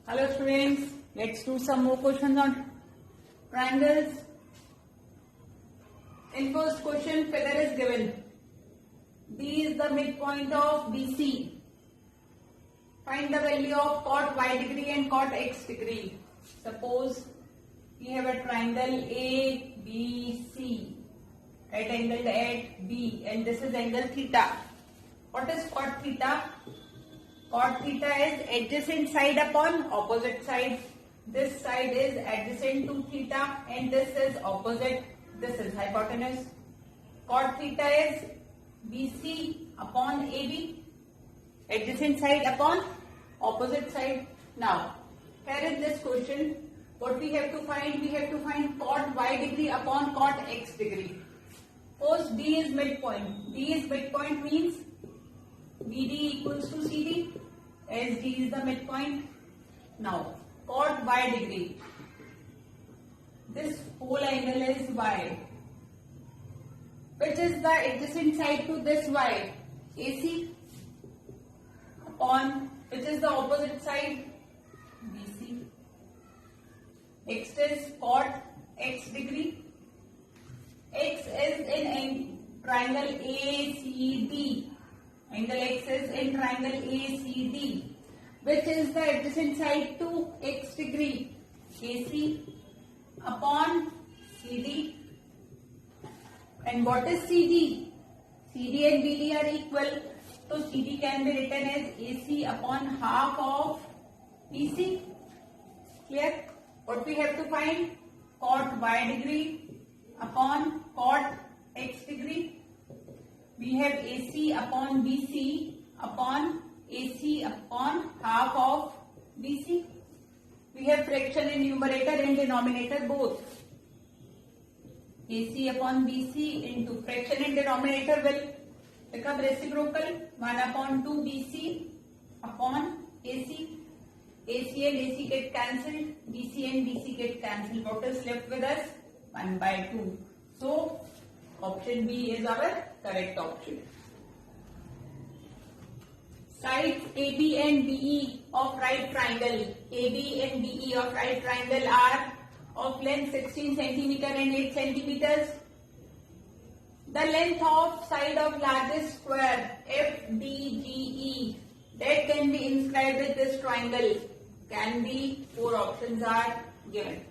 Hello students, let's do some more questions on triangles. In first question, figure is given. B is the midpoint of BC. Find the value of cot y degree and cot x degree. Suppose we have a triangle ABC, right angled at B, and this is angle theta. What is cot theta? Cot theta is adjacent side upon opposite side. This side is adjacent to theta and this is opposite. This is hypotenuse. Cot theta is BC upon AB. Adjacent side upon opposite side. Now, here is this question. What we have to find? We have to find cot y degree upon cot x degree. Suppose D is midpoint. D is midpoint means BD equals to CD, as D is the midpoint. Now, cot y degree. This whole angle is y. Which is the adjacent side to this y? AC upon which is the opposite side? BC. Next is cot x degree. X is in triangle ACD. Angle x is in triangle ACD. Which is the adjacent side to x degree? AC upon CD. And what is CD? CD and BD are equal. So CD can be written as AC upon half of BC. Clear? What we have to find? Cot y degree upon cot x degree. We have AC upon BC upon AC upon half of BC. We have fraction in numerator and denominator both. AC upon BC into fraction in denominator will become reciprocal. 1 upon 2 BC upon AC. AC and AC get cancelled. BC and BC get cancelled. What is left with us? 1 by 2. So, option B is our correct option. Sides AB and BE of right triangle. AB and BE of right triangle are of length 16 cm and 8 cm. The length of side of largest square FDGE that can be inscribed with this triangle can be 4 options are given.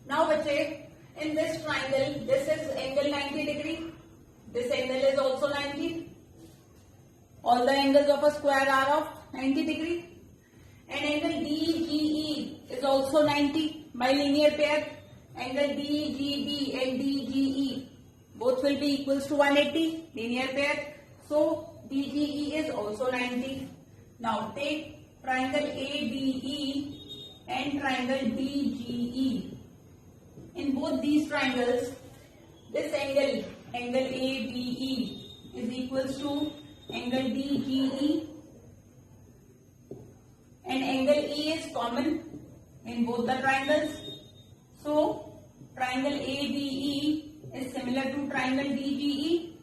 Now bache, in this triangle, this is angle 90 degree. This angle is also 90. All the angles of a square are of 90 degree. And angle DGE is also 90 by linear pair. Angle DGB and DGE both will be equals to 180 linear pair. So DGE is also 90. Now take triangle ABE and triangle DGE. In both these triangles, this angle ABE is equals to angle DGE, and angle E is common in both the triangles. So triangle ABE is similar to triangle DGE,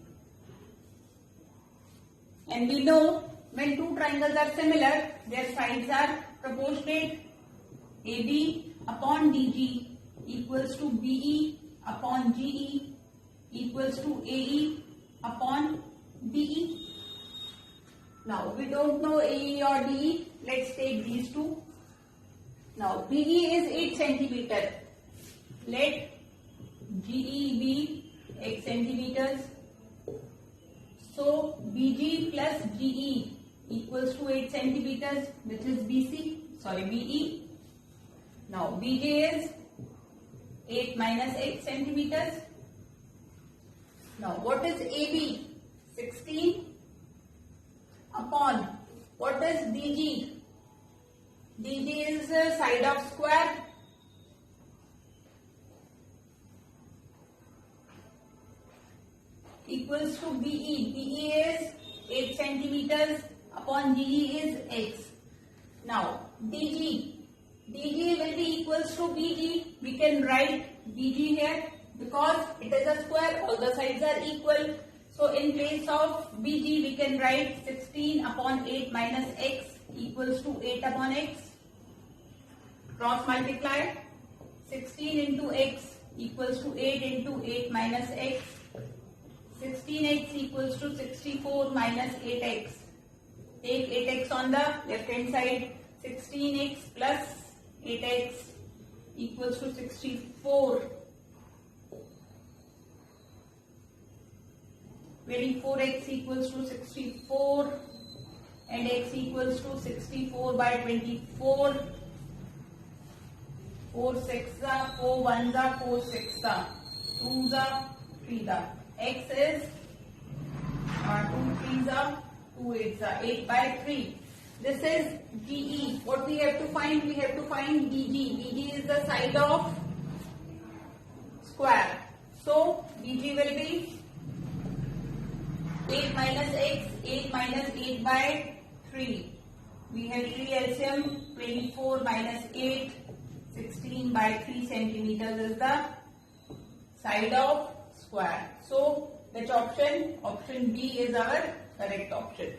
and we know when two triangles are similar, their sides are proportionate. AB upon DG equals to BE upon GE equals to AE upon BE. Now we don't know AE or DE. Let's take these two. Now BE is 8 cm. Let GE be 8 cm. So BG plus GE equals to 8 cm, which is BE. Now BJ is 8 minus 8 centimeters. Now what is AB? 16 upon what is DG? DG is the side of square. Equals to BE. BE is 8 centimeters upon GE is X. Now DG. DG will be equals to BG. We can write BG here because it is a square. All the sides are equal. So in place of BG we can write 16 upon 8 minus X equals to 8 upon X. Cross multiply. 16 into x equals to 8 into 8 minus x. 16x equals to 64 minus 8x. Take 8x on the left hand side. 16x plus 8x equals to 64. 24x equals to 64 and x equals to 64 by 24. 4 6 are 4 1s are 4 6 are 2s are 3 are. X is 2 3s are 2 8s are 8 by 3. This is DE. What we have to find? We have to find BG. BG is the side of square. So BG will be 8 minus x, 8 minus 8 by 3. We have 3 LCM, 24 minus 8, 16 by 3 centimeters is the side of square. So which option? Option B is our correct option.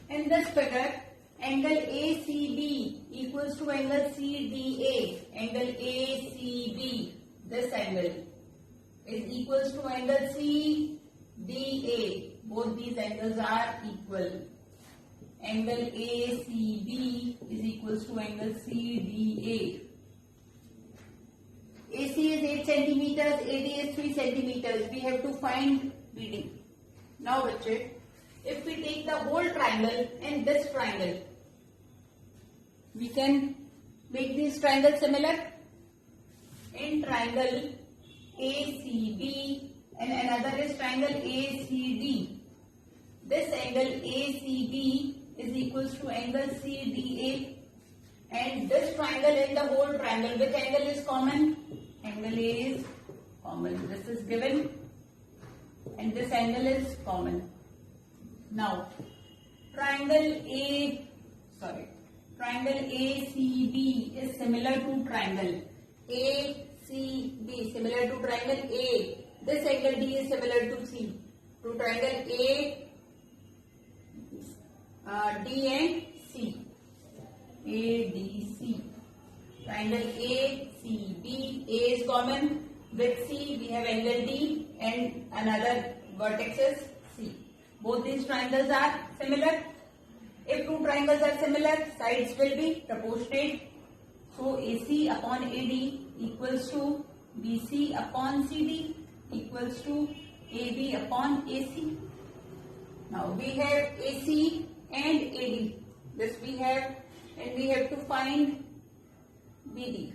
In this figure, angle ACB equals to angle CDA. Angle ACB, this angle, is equals to angle CDA. Both these angles are equal. Angle ACB is equals to angle CDA. AC is 8 centimeters, AD is 3 centimeters. We have to find BD. Now, bachche, if we take the whole triangle and this triangle, we can make these triangles similar. In triangle ACB and another is triangle ACD. This angle ACB is equals to angle CDA, and this triangle and the whole triangle, which angle is common? Angle A is common. This is given and this angle is common. Now triangle ACB is similar to triangle ACB, similar to triangle A. This angle D is similar to C. To triangle A, D and C. ADC. Triangle ACB. A is common. With C we have angle D and another vertex is C. Both these triangles are similar. If two triangles are similar, sides will be proportionate. So AC upon AD equals to BC upon CD equals to AB upon AC. Now we have AC and AD. This we have, and we have to find BD.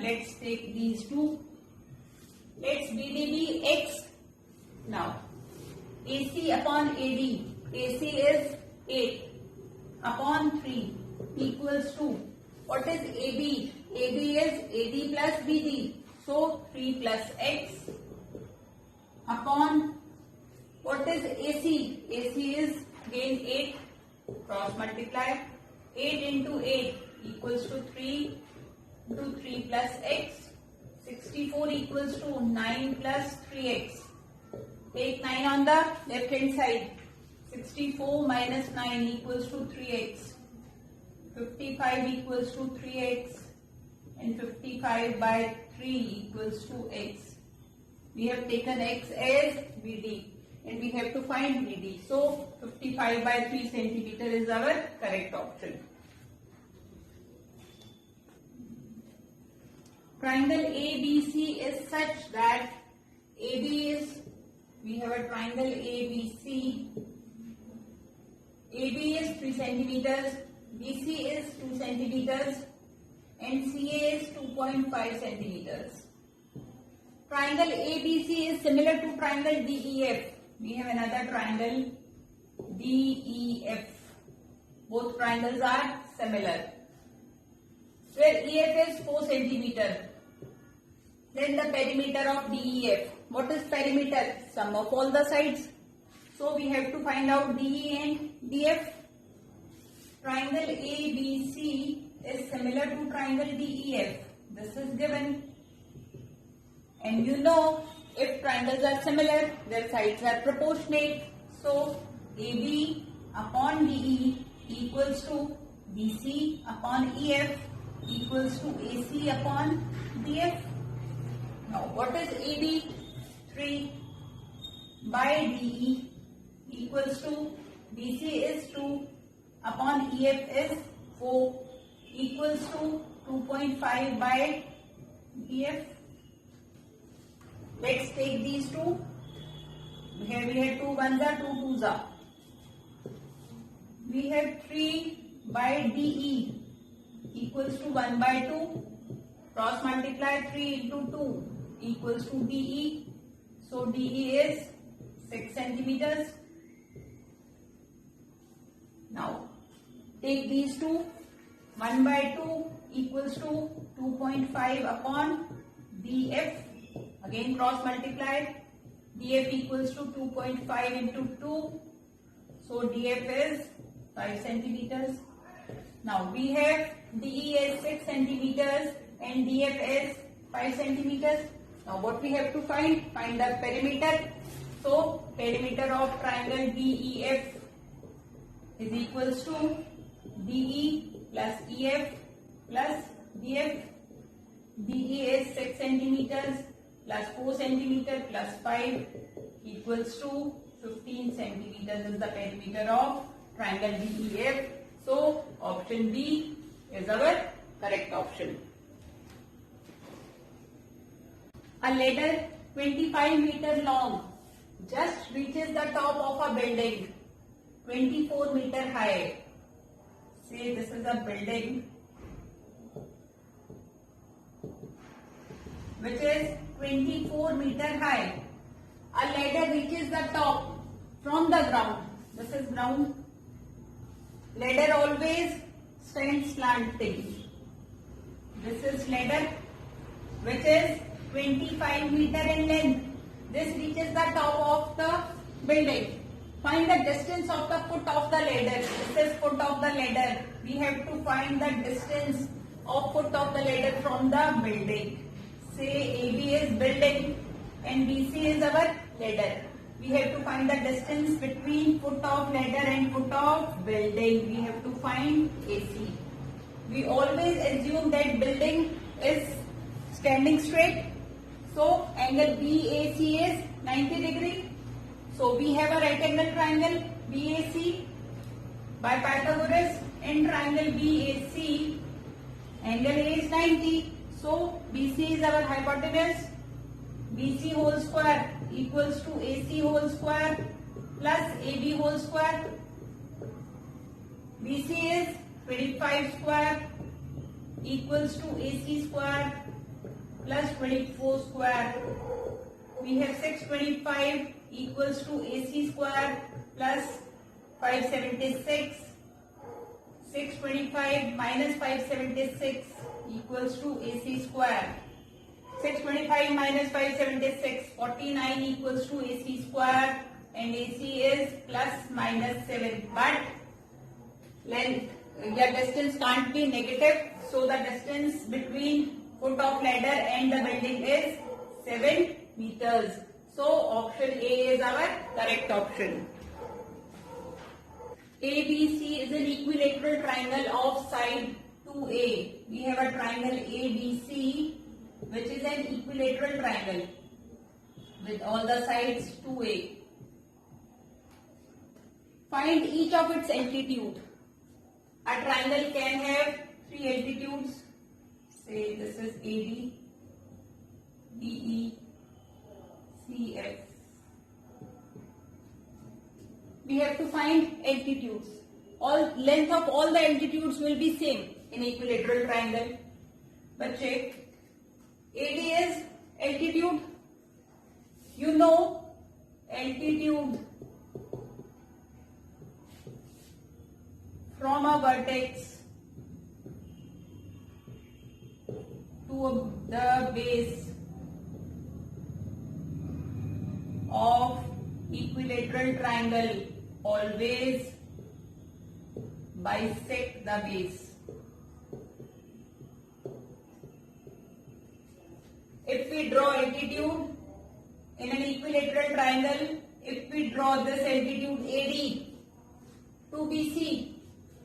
Let's take these two. Let's BD be X. Now AC upon AD. AC is 8 upon 3 equals to, what is AB? AB is AD plus BD. So 3 plus X upon, what is AC? AC is again 8, cross multiply. 8 into 8 equals to 3 into 3 plus X. 64 equals to 9 plus 3X. Take 9 on the left hand side. 64 minus 9 equals to 3X. 55 equals to 3X. And 55 by 3 equals to X. We have taken X as BD. And we have to find BD. So 55 by 3 centimeter is our correct option. Triangle ABC is such that AB is, we have a triangle ABC. AB is 3 centimeters, BC is 2 centimeters and CA is 2.5 centimeters. Triangle ABC is similar to triangle DEF. We have another triangle DEF. Both triangles are similar. Where EF is 4 centimeter. Then the perimeter of DEF. What is perimeter? Sum of all the sides. So we have to find out DE and DF. Triangle ABC is similar to triangle DEF. This is given. And you know, if triangles are similar, their sides are proportionate. So AB upon DE equals to BC upon EF equals to AC upon DF. Now what is AB? 3 by DE equals to BC is 2 upon EF is 4 equals to 2.5 by DF. Let's take these two. Here we have 2 ones are 2 twos are. We have 3 by DE equals to 1 by 2. Cross multiply 3 into 2 equals to DE. So DE is 6 centimeters. Now take these two. 1 by 2 equals to 2.5 upon DF. Again cross multiply. DF equals to 2.5 into 2. So DF is 5 centimeters. Now we have DE as 6 centimeters and DF as 5 centimeters. Now what we have to find? Find the perimeter. So perimeter of triangle DEF is equals to DE plus EF plus DF. DE is 6 centimeters plus 4 centimeters plus 5 equals to 15 centimeters is the perimeter of triangle DEF. So option B is our correct option. A ladder 25 meter long just reaches the top of a building 24 meter high. Say this is a building which is 24 meter high. A ladder reaches the top from the ground. This is ground. Ladder always stands slanting. This is ladder which is 25 meter in length. This reaches the top of the building. Find the distance of the foot of the ladder. This is foot of the ladder. We have to find the distance of foot of the ladder from the building. Say AB is building and BC is our ladder. We have to find the distance between foot of ladder and foot of building. We have to find AC. We always assume that building is standing straight. So angle BAC is 90 degree. So we have a right angle triangle BAC by Pythagoras. In triangle BAC, angle A is 90. So BC is our hypotenuse. BC whole square equals to AC whole square plus AB whole square. BC is 25 square equals to AC square plus 24 square. We have 625 equals to AC square plus 576. 625 minus 576 equals to AC square. 625 minus 576, 49 equals to AC square, and AC is plus minus 7. But length, distance can't be negative, so the distance between foot of ladder and the building is 7 meters. So option A is our correct option. ABC is an equilateral triangle of side 2A. We have a triangle ABC which is an equilateral triangle with all the sides 2A. Find each of its altitude. A triangle can have 3 altitudes. Say this is AD, BE, CF. We have to find altitudes. All length of all the altitudes will be same in equilateral triangle. But check. AD is altitude. You know altitude from a vertex to the base of equilateral triangle always bisect the base. If we draw altitude in an equilateral triangle, if we draw this altitude AD to BC,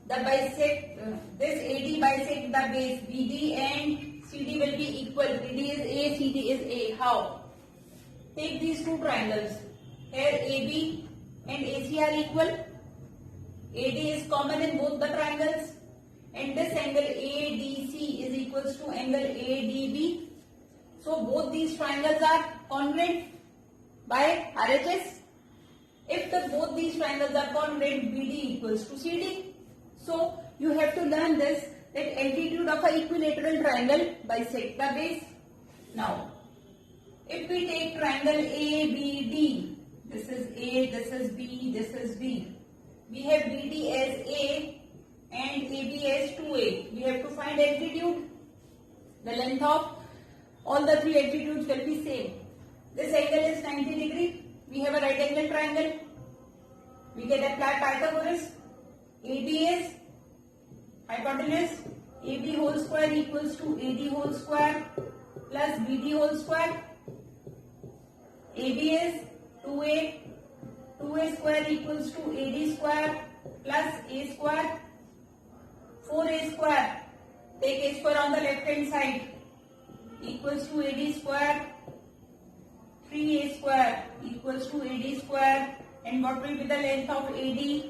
the bisect, this AD bisect the base BD and CD will be equal. BD is A, CD is A. How? Take these two triangles. Here AB and AC are equal. AD is common in both the triangles. And this angle ADC is equals to angle ADB. So both these triangles are congruent by RHS. If both these triangles are congruent, BD equals to CD. So you have to learn this, that altitude of an equilateral triangle bisect the base. Now, if we take triangle ABD, this is A, this is B, this is B. We have BD as A and AB as 2A. We have to find altitude. The length of all the three altitudes will be same. This angle is 90 degree. We have a right angle triangle. We can apply Pythagoras. AB is hypotenuse. AB whole square equals to AD whole square plus BD whole square. AB is 2A. 2A square equals to AD square plus A square. 4A square. Take A square on the left hand side. Equals to AD square. 3A square equals to AD square. And what will be the length of AD?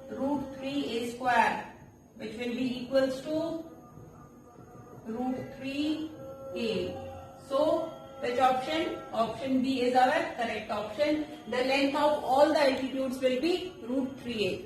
Root 3A square, which will be equals to root 3A. So, which option? Option B is our correct option. The length of all the altitudes will be root 3A.